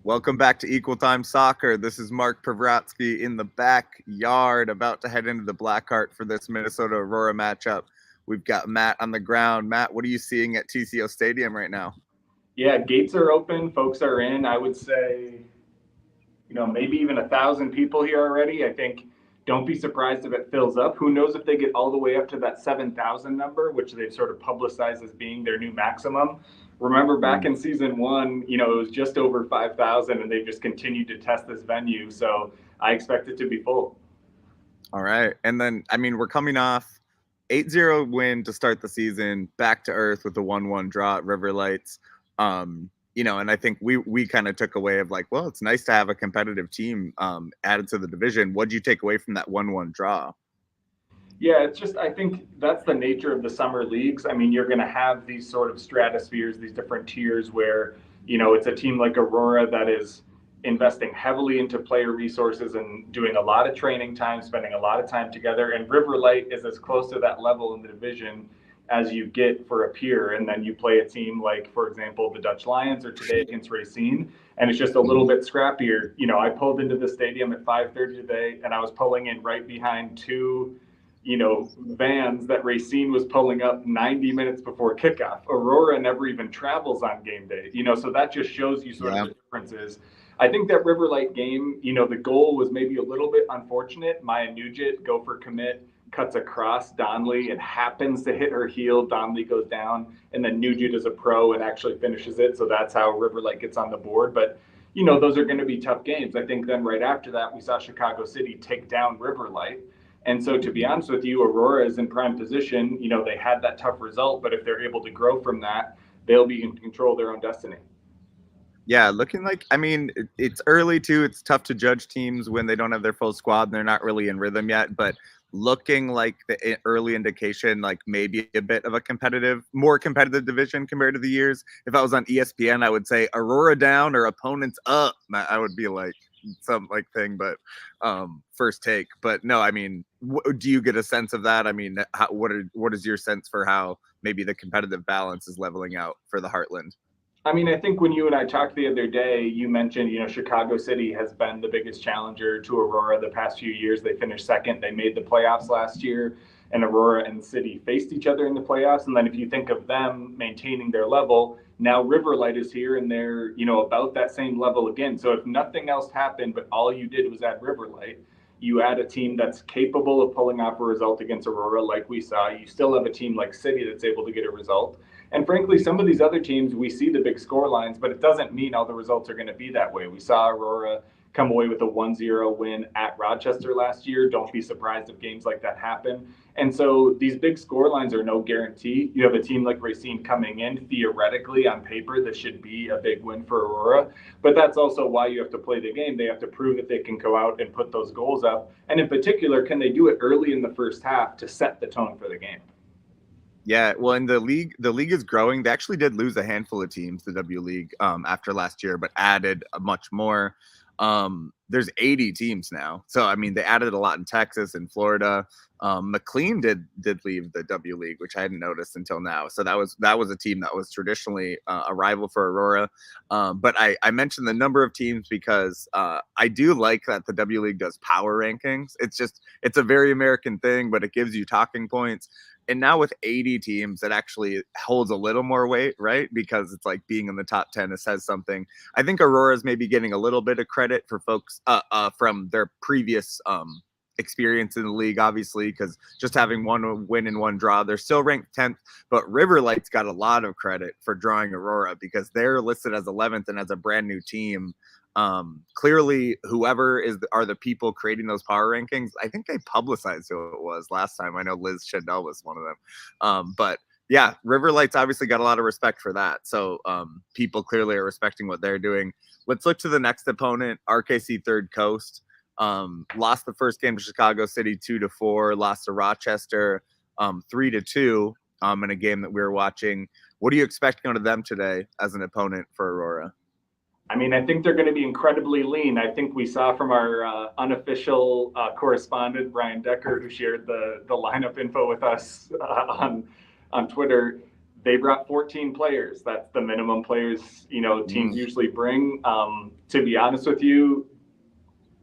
Welcome back to Equal Time Soccer. This is Mark Pavratsky in the backyard, about to head into the Blackheart for this Minnesota Aurora matchup. We've got Matt on the ground. Matt, what are you seeing at TCO Stadium right now? Yeah, gates are open. Folks are in. I would say, maybe even 1,000 people here already. I think don't be surprised if it fills up. Who knows if they get all the way up to that 7,000 number, which they've sort of publicized as being their new maximum. Remember back in season one, it was just over 5,000 and they've just continued to test this venue. So I expect it to be full. All right. And then, we're coming off 8-0 win to start the season, back to earth with a 1-1 draw at River Lights. And I think we kind of took away of like, well, it's nice to have a competitive team added to the division. What'd you take away from that 1-1 draw? Yeah, it's just, I think that's the nature of the summer leagues. You're going to have these sort of stratospheres, these different tiers where, it's a team like Aurora that is investing heavily into player resources and doing a lot of training time, spending a lot of time together. And River Light is as close to that level in the division as you get for a peer. And then you play a team like, for example, the Dutch Lions or today against Racine, and it's just a little bit scrappier. I pulled into the stadium at 5:30 today and I was pulling in right behind two vans that Racine was pulling up 90 minutes before kickoff. Aurora never even travels on game day, so that just shows you sort of the differences. I think that River Light game, the goal was maybe a little bit unfortunate. Maya Nugent, go for commit, cuts across Donley and happens to hit her heel. Donley goes down, and then Nugent is a pro and actually finishes it. So that's how River Light gets on the board. But, those are going to be tough games. I think then right after that, we saw Chicago City take down River Light. And so to be honest with you, Aurora is in prime position. They had that tough result, but if they're able to grow from that, they'll be in control of their own destiny. Yeah, looking like, it's early too. It's tough to judge teams when they don't have their full squad and they're not really in rhythm yet. But looking like the early indication, like maybe a bit of a more competitive division compared to the years. If I was on ESPN, I would say Aurora down or opponents up. I would be like some like thing, but first take. But no, do you get a sense of that? What is your sense for how maybe the competitive balance is leveling out for the Heartland? I think when you and I talked the other day, you mentioned, Chicago City has been the biggest challenger to Aurora the past few years. They finished second. They made the playoffs last year, and Aurora and City faced each other in the playoffs. And then if you think of them maintaining their level, now River Light is here and they're, about that same level again. So if nothing else happened, but all you did was add River Light, you add a team that's capable of pulling off a result against Aurora like we saw. You still have a team like City that's able to get a result. And frankly, some of these other teams, we see the big score lines, but it doesn't mean all the results are going to be that way. We saw Aurora come away with a 1-0 win at Rochester last year. Don't be surprised if games like that happen. And so these big score lines are no guarantee. You have a team like Racine coming in, theoretically, on paper, this should be a big win for Aurora. But that's also why you have to play the game. They have to prove that they can go out and put those goals up. And in particular, can they do it early in the first half to set the tone for the game? Yeah, well, in the league is growing. They actually did lose a handful of teams, the W League, after last year, but added much more. There's 80 teams now. So, they added a lot in Texas and Florida. McLean did leave the W League, which I hadn't noticed until now. So that was a team that was traditionally a rival for Aurora. But I mentioned the number of teams because I do like that the W League does power rankings. It's a very American thing, but it gives you talking points. And now with 80 teams, it actually holds a little more weight, right? Because it's like being in the top 10, it says something. I think Aurora's maybe getting a little bit of credit for folks from their previous experience in the league, obviously, because just having one win and one draw, they're still ranked 10th. But River Light's got a lot of credit for drawing Aurora because they're listed as 11th and as a brand new team. Clearly, whoever are the people creating those power rankings, I think they publicized who it was last time. I know Liz Chandel was one of them. But yeah, River Light's obviously got a lot of respect for that. So people clearly are respecting what they're doing. Let's look to the next opponent, RKC Third Coast. Lost the first game to Chicago City 2-4, lost to Rochester 3-2 in a game that we were watching. What are you expecting out of them today as an opponent for Aurora? I think they're going to be incredibly lean. I think we saw from our unofficial correspondent, Brian Decker, who shared the lineup info with us on Twitter, they brought 14 players. That's the minimum players, teams usually bring. To be honest with you,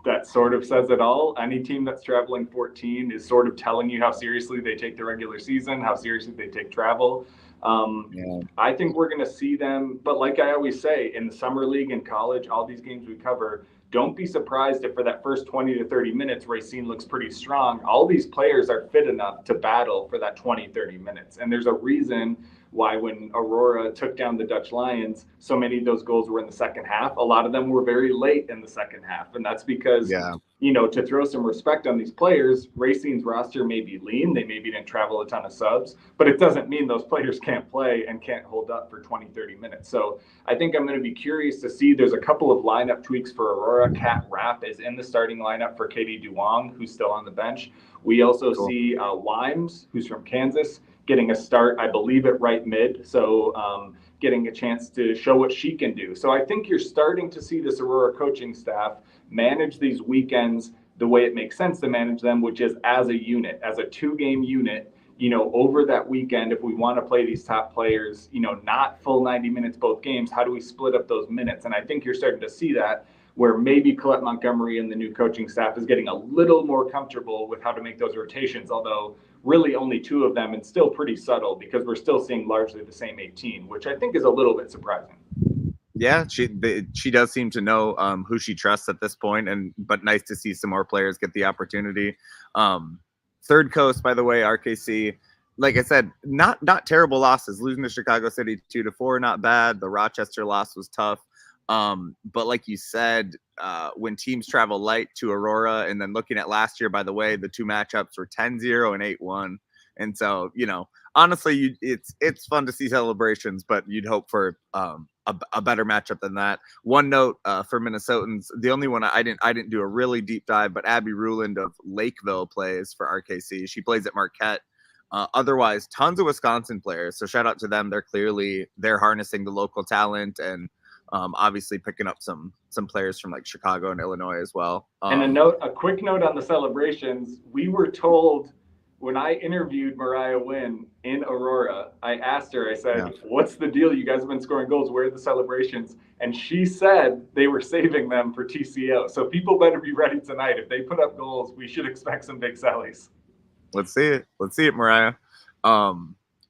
that sort of says it all. Any team that's traveling 14 is sort of telling you how seriously they take the regular season, how seriously they take travel. I think we're going to see them, but like I always say, in the summer league and college, all these games we cover, don't be surprised if for that first 20 to 30 minutes, Racine looks pretty strong. All these players are fit enough to battle for that 20, 30 minutes. And there's a reason why when Aurora took down the Dutch Lions, so many of those goals were in the second half. A lot of them were very late in the second half. And that's because, to throw some respect on these players, Racine's roster may be lean. They maybe didn't travel a ton of subs, but it doesn't mean those players can't play and can't hold up for 20, 30 minutes. So I think I'm going to be curious to see. There's a couple of lineup tweaks for Aurora. Kat Rapp is in the starting lineup for Katie Duong, who's still on the bench. We also see Wimes, who's from Kansas, getting a start, I believe, at right mid. So getting a chance to show what she can do. So I think you're starting to see this Aurora coaching staff manage these weekends the way it makes sense to manage them, which is as a unit, as a 2-game unit, over that weekend. If we want to play these top players, not full 90 minutes both games, how do we split up those minutes? And I think you're starting to see that, where maybe Colette Montgomery and the new coaching staff is getting a little more comfortable with how to make those rotations, although really only 2 of them, and still pretty subtle because we're still seeing largely the same 18, which I think is a little bit surprising. Yeah, she does seem to know who she trusts at this point, but nice to see some more players get the opportunity. Third Coast, by the way, RKC, like I said, not terrible losses. Losing to Chicago City 2-4, not bad. The Rochester loss was tough. But like you said, when teams travel light to Aurora, and then looking at last year, by the way, the 2 matchups were 10-0 and 8-1. And so, honestly, it's fun to see celebrations, but you'd hope for a better matchup than that. One note for Minnesotans, the only one I didn't do a really deep dive, but Abby Ruland of Lakeville plays for RKC. She plays at Marquette. Otherwise, tons of Wisconsin players. So shout out to them. They're harnessing the local talent and obviously picking up some players from like Chicago and Illinois as well. And a quick note on the celebrations. We were told when I interviewed Mariah Wynn in Aurora, I asked her, I said, what's the deal? You guys have been scoring goals. Where are the celebrations? And she said they were saving them for TCO. So people better be ready tonight. If they put up goals, we should expect some big sellies. Let's see it, Mariah.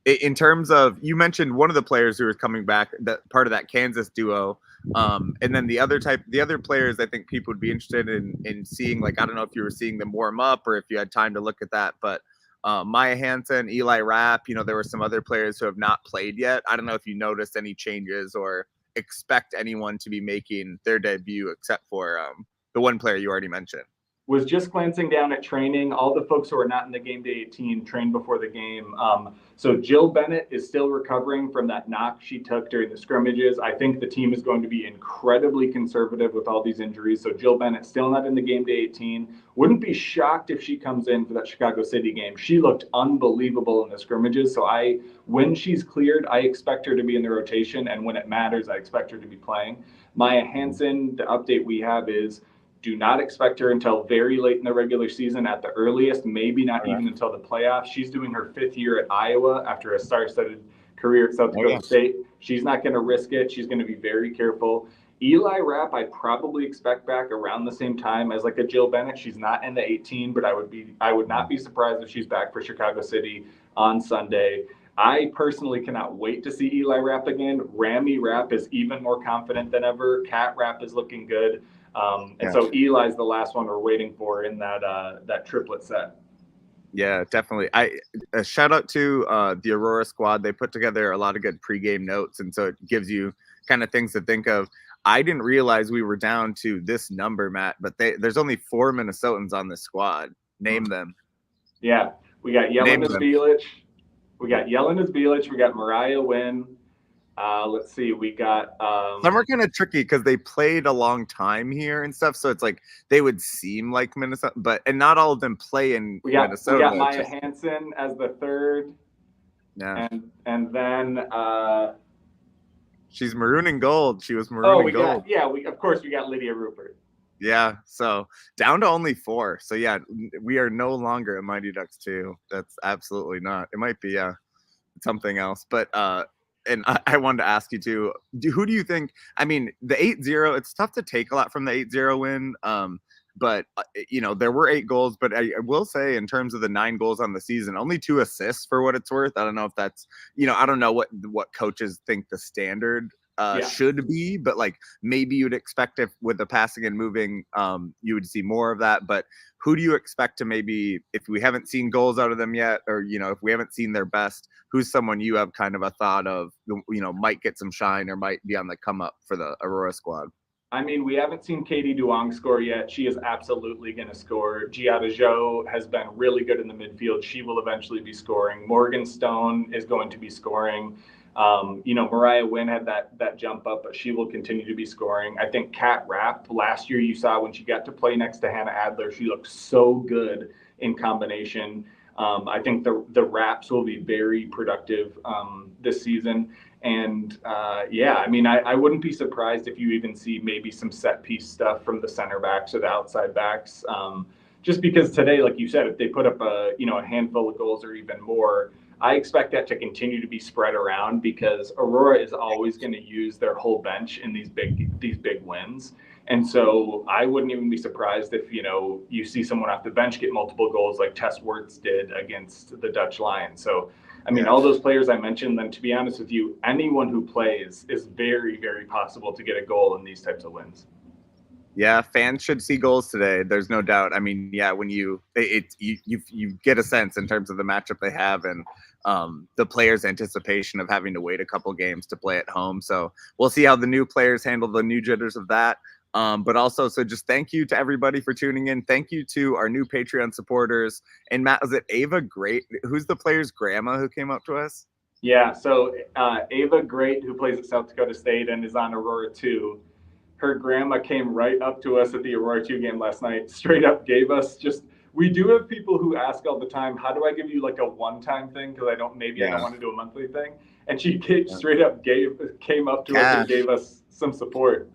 In terms of, you mentioned one of the players who was coming back, that part of that Kansas duo, and then the other players I think people would be interested in seeing. Like, I don't know if you were seeing them warm up or if you had time to look at that, but Maya Hansen, Eli Rapp, there were some other players who have not played yet. I don't know if you noticed any changes or expect anyone to be making their debut except for the one player you already mentioned. Was just glancing down at training. All the folks who are not in the game day 18 trained before the game. So Jill Bennett is still recovering from that knock she took during the scrimmages. I think the team is going to be incredibly conservative with all these injuries. So Jill Bennett still not in the game day 18. Wouldn't be shocked if she comes in for that Chicago City game. She looked unbelievable in the scrimmages. So when she's cleared, I expect her to be in the rotation. And when it matters, I expect her to be playing. Maya Hansen, the update we have is, do not expect her until very late in the regular season at the earliest, maybe not even until the playoffs. She's doing her 5th year at Iowa after a star-studded career at South Dakota State. She's not going to risk it. She's going to be very careful. Eli Rapp, I probably expect back around the same time as like a Jill Bennett. She's not in the 18, but I would not be surprised if she's back for Chicago City on Sunday. I personally cannot wait to see Eli Rapp again. Rami Rapp is even more confident than ever. Kat Rapp is looking good. So Eli's the last one we're waiting for in that triplet set. Yeah, definitely. A shout out to the Aurora squad. They put together a lot of good pregame notes, and so it gives you kind of things to think of. I didn't realize we were down to this number, Matt, but there's only 4 Minnesotans on this squad. Name them. Yeah, we got Yelena Zbelic. We got Mariah Wynn. Let's see, we got some are kind of tricky because they played a long time here and stuff, so it's like they would seem like Minnesota, and not all of them play in Minnesota. We got Maya Hansen as the 3rd. Yeah. And then she's maroon and gold. She was maroon and gold. Of course we got Lydia Rupert. Yeah, so down to only 4. So yeah, we are no longer a Mighty Ducks 2. That's absolutely not. It might be, it's something else. But and I wanted to ask you too, who do you think, I mean, the 8-0, it's tough to take a lot from the 8-0 win. But there were 8 goals, but I will say in terms of the 9 goals on the season, only 2 assists for what it's worth. I don't know if that's, I don't know what coaches think the standard should be, but like maybe you'd expect if with the passing and moving, you would see more of that. But who do you expect to, maybe if we haven't seen goals out of them yet, or if we haven't seen their best, who's someone you have kind of a thought of, might get some shine or might be on the come up for the Aurora squad? I mean, we haven't seen Katie Duong score yet. She is absolutely going to score. Giada Zhou has been really good in the midfield. She will eventually be scoring. Morgan Stone is going to be scoring. Mariah Wynn had that jump up, but she will continue to be scoring. I think Kat Rapp, last year you saw when she got to play next to Hannah Adler, she looked so good in combination. I think the Raps will be very productive this season. And I wouldn't be surprised if you even see maybe some set piece stuff from the center backs or the outside backs. Just because today, like you said, if they put up a handful of goals or even more, I expect that to continue to be spread around, because Aurora is always going to use their whole bench in these big wins. And so I wouldn't even be surprised if, you see someone off the bench get multiple goals like Tess Wertz did against the Dutch Lions. So, I mean, all those players I mentioned, then to be honest with you, anyone who plays is very, very possible to get a goal in these types of wins. Yeah, fans should see goals today. There's no doubt. I mean, yeah, when you get a sense in terms of the matchup they have, and the players' anticipation of having to wait a couple games to play at home. So we'll see how the new players handle the new jitters of that. But also, so just thank you to everybody for tuning in. Thank you to our new Patreon supporters. And Matt, was it Ava Great? Who's the player's grandma who came up to us? Yeah, so Ava Great, who plays at South Dakota State and is on Aurora 2, her grandma came right up to us at the Aurora 2 game last night, straight up gave us we do have people who ask all the time, how do I give you like a one-time thing? Because I don't want to do a monthly thing. And she straight up came up to us and gave us some support.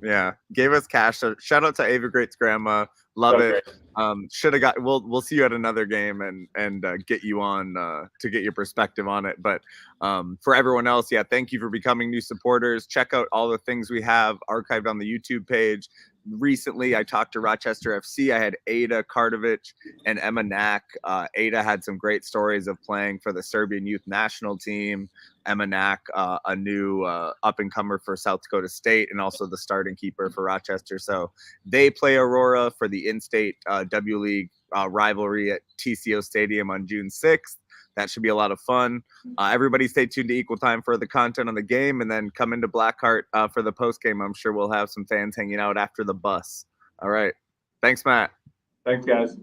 Yeah, gave us cash. So shout out to Ava Great's grandma. Love it. Should have got. We'll see you at another game and get you on to get your perspective on it. But for everyone else, yeah, thank you for becoming new supporters. Check out all the things we have archived on the YouTube page. Recently, I talked to Rochester FC. I had Ada Kardovic and Emma Knack. Ada had some great stories of playing for the Serbian youth national team. Emma Knack, a new up-and-comer for South Dakota State, and also the starting keeper for Rochester. So they play Aurora for the in-state W League rivalry at TCO Stadium on June 6th. That should be a lot of fun. Everybody stay tuned to Equal Time for the content on the game, and then come into Blackheart for the post game. I'm sure we'll have some fans hanging out after the bus. All right. Thanks, Matt. Thanks, guys.